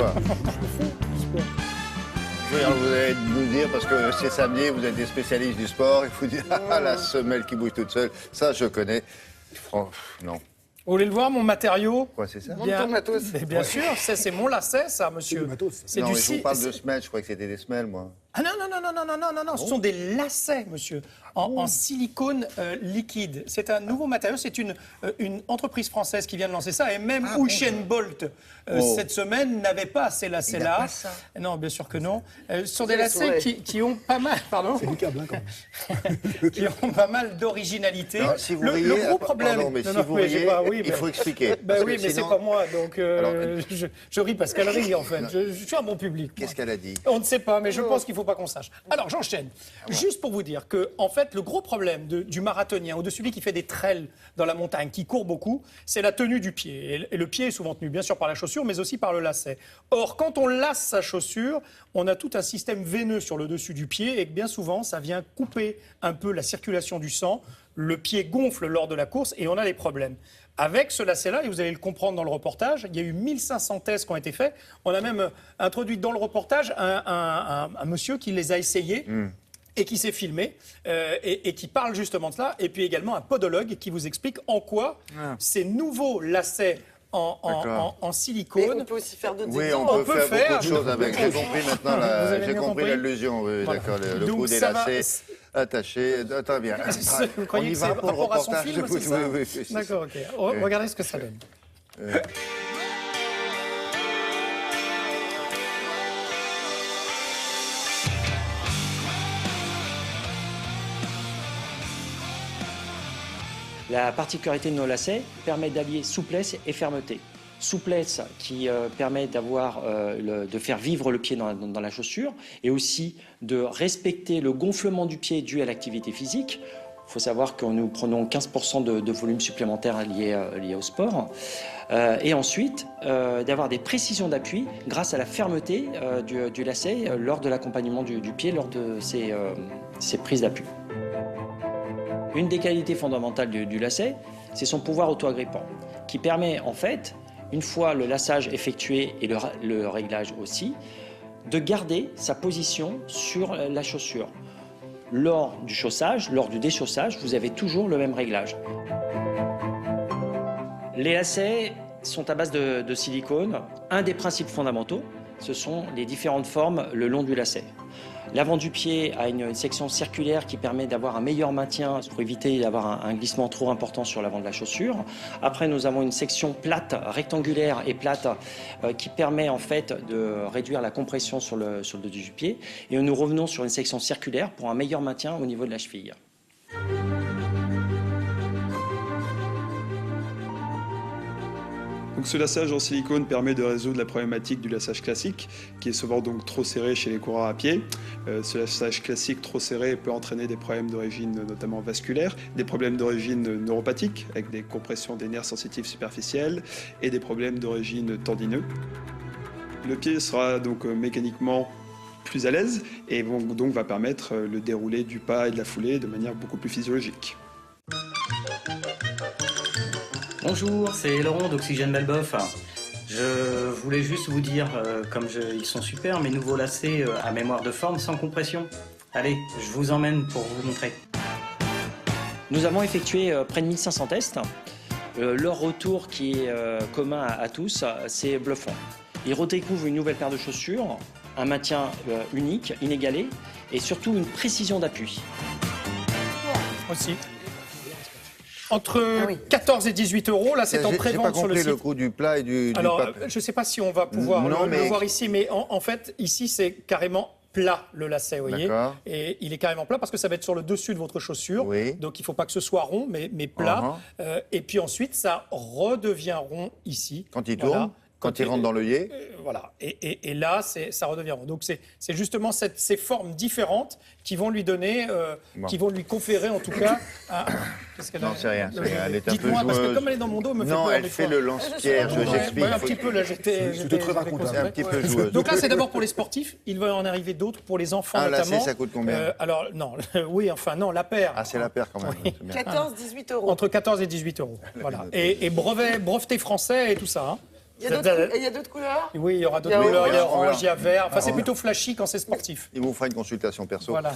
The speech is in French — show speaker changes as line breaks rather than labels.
quoi. Oui, alors vous allez nous dire, parce que c'est samedi, vous êtes des spécialistes du sport, il faut dire, ah, la semelle qui bouge toute seule, ça je connais. Non.
Vous voulez le voir, mon matériau?
Quoi, c'est ça?
Bien, bien sûr, c'est mon lacet, ça, monsieur. C'est
Non,
du
mais je vous parle de semelles, je croyais que c'était des semelles, moi.
Ah non, ce sont des lacets, monsieur, en silicone liquide. C'est un nouveau matériau, c'est une entreprise française qui vient de lancer ça, et même Usain Bolt, cette semaine, n'avait pas ces lacets-là. Non, bien sûr que non. Ce sont des lacets qui ont pas mal, pardon,
C'est du câble, hein, quand même.
qui ont pas mal d'originalité.
Si vous
Le
riez,
gros problème...
pardon, mais
Non,
si
non,
vous
mais
riez,
oui,
il faut expliquer.
Ben oui, mais
sinon-
c'est pas moi, donc
Alors,
je ris parce qu'elle rit, en fait. Je suis un bon public. moi.
Qu'est-ce qu'elle a dit?
On ne sait pas, mais je pense qu'il ne faut pas qu'on sache. Alors, j'enchaîne. Juste pour vous dire que, en fait, le gros problème du marathonien ou de celui qui fait des trails dans la montagne, qui court beaucoup, c'est la tenue du pied. Et le pied est souvent tenu, bien sûr, par la chaussure, mais aussi par le lacet. Or, quand on lace sa chaussure, on a tout un système veineux sur le dessus du pied et bien souvent, ça vient couper un peu la circulation du sang. Le pied gonfle lors de la course et on a des problèmes. Avec ce lacet-là, et vous allez le comprendre dans le reportage, il y a eu 1500 tests qui ont été faits. On a même introduit dans le reportage un monsieur qui les a essayés et qui s'est filmé et qui parle justement de cela. Et puis également un podologue qui vous explique en quoi ces nouveaux lacets en silicone...
Et on peut aussi faire d'autres
Oui,
exemples.
on peut faire beaucoup de choses avec. J'ai compris maintenant,
Vous avez
j'ai
bien
compris
compris
l'allusion, oui,
Voilà.
d'accord, le
Donc,
coup des
ça va-
lacets attachés. Très bien.
Vous
On
croyez
y
que
va
c'est
pour le
rapport à son
reportage.
film, c'est ça?
Oui.
D'accord, ok. Regardez ce que ça donne.
La particularité de nos lacets permet d'allier souplesse et fermeté. Souplesse qui permet de faire vivre le pied dans la chaussure et aussi de respecter le gonflement du pied dû à l'activité physique. Il faut savoir que nous prenons 15% de volume supplémentaire lié au sport. Et ensuite, d'avoir des précisions d'appui grâce à la fermeté du lacet lors de l'accompagnement du pied lors de ces prises d'appui. Une des qualités fondamentales du lacet, c'est son pouvoir auto-agrippant, qui permet en fait, une fois le laçage effectué et le réglage aussi, de garder sa position sur la chaussure. Lors du chaussage, lors du déchaussage, vous avez toujours le même réglage. Les lacets sont à base de silicone. Un des principes fondamentaux, ce sont les différentes formes le long du lacet. L'avant du pied a une section circulaire qui permet d'avoir un meilleur maintien pour éviter d'avoir un glissement trop important sur l'avant de la chaussure. Après, nous avons une section plate, rectangulaire et plate qui permet en fait de réduire la compression sur le dos du pied. Et nous revenons sur une section circulaire pour un meilleur maintien au niveau de la cheville.
Donc ce laçage en silicone permet de résoudre la problématique du laçage classique, qui est souvent donc trop serré chez les coureurs à pied. Ce laçage classique trop serré peut entraîner des problèmes d'origine notamment vasculaire, des problèmes d'origine neuropathique, avec des compressions des nerfs sensitifs superficiels, et des problèmes d'origine tendineux. Le pied sera donc mécaniquement plus à l'aise, et donc va permettre le déroulé du pas et de la foulée de manière beaucoup plus physiologique.
Bonjour, c'est Laurent d'Oxygène Belboff. Je voulais juste vous dire, ils sont super, mes nouveaux lacets à mémoire de forme sans compression. Allez, je vous emmène pour vous montrer.
Nous avons effectué près de 1500 tests. Leur retour qui est commun à tous, c'est bluffant. Ils redécouvrent une nouvelle paire de chaussures, un maintien unique, inégalé, et surtout une précision d'appui.
Aussi. Entre 14 et 18 euros, là c'est en prévente sur le site.
J'ai pas compris le coût du plat et du
Alors,
papier.
je ne sais pas si on va pouvoir le voir ici, mais en fait, ici c'est carrément plat le lacet, vous voyez. Et il est carrément plat parce que ça va être sur le dessus de votre chaussure.
Oui.
Donc il ne faut pas que ce soit rond, mais plat. Et puis ensuite, ça redevient rond ici.
Quand il tourne, quand il rentre dans l'œillet.
Voilà. Et là, ça redevient rond. Donc c'est justement ces formes différentes qui vont lui donner, qui vont lui conférer en tout cas.
Non, c'est rien. Elle est un peu
Dites-moi, parce que
joueuse.
comme elle est dans mon dos, elle me fait
Non,
peur
elle
des
fait
fois.
le lance-pierre, j'explique.
Un petit peu, là, j'étais
très raconteur.
C'est un petit peu joueuse.
Donc là, c'est d'abord pour les sportifs. Il va en arriver d'autres pour les enfants notamment.
Ça coûte combien
Alors, non, oui, enfin, non, la paire.
Ah, c'est la paire quand même.
Oui.
C'est bien.
14, 18 euros.
Entre 14 et 18 euros. Voilà. Et breveté français et tout ça. Hein.
Il y a d'autres couleurs?
Oui, il y aura
Il y a
d'autres couleurs, il y a
orange.
orange, il y a vert. Enfin, c'est
Orange.
plutôt flashy quand c'est sportif.
Il vous fera une consultation perso.
Voilà.